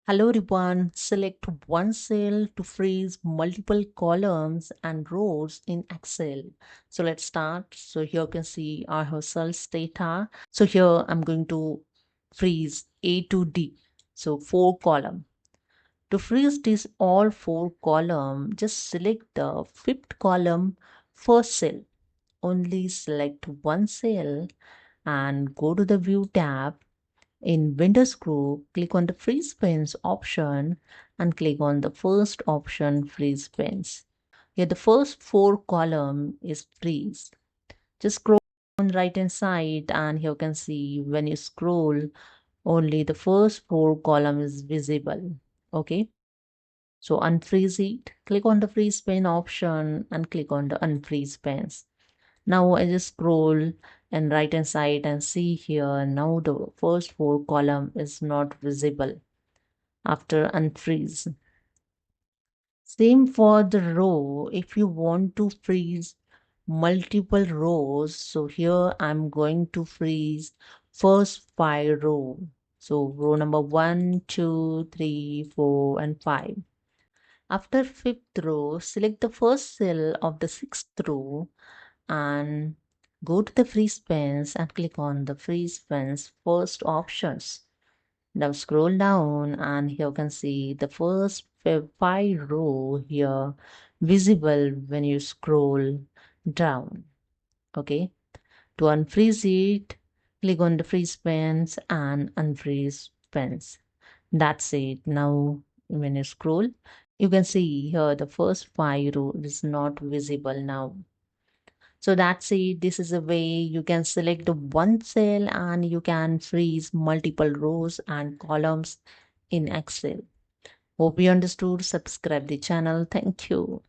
Hello everyone, select one cell to freeze multiple columns and rows in Excel. So let's start. So here you can see I have cells data. So here I'm going to freeze A to D. So 4 column. To freeze these all 4 column, just select the fifth column first cell. Only select one cell and go to the view tab. In Windows Group, click on the Freeze Pens option and click on the first option, Freeze Pens. Here, the first 4 column is freeze. Just scroll on the right hand side, and here you can see when you scroll, only the first 4 column is visible. Okay, so unfreeze it. Click on the Freeze Pen option and click on the Unfreeze Pens. Now I just scroll and right hand side and see here now the first 4 column is not visible after unfreeze. Same for the row. If you want to freeze multiple rows, so here I'm going to freeze first 5 row. So row number 1, 2, 3, 4 and 5. After fifth row, select the first cell of the sixth row and go to the freeze pens and click on the freeze pens first options. Now scroll down and here you can see the first 5 row here visible when you scroll down. Okay, to unfreeze it, click on the freeze pens and unfreeze pens. That's it. Now when you scroll, you can see here the first 5 row is not visible now. So that's it. This is a way you can select the one cell and you can freeze multiple rows and columns in Excel. Hope you understood. Subscribe the channel. Thank you.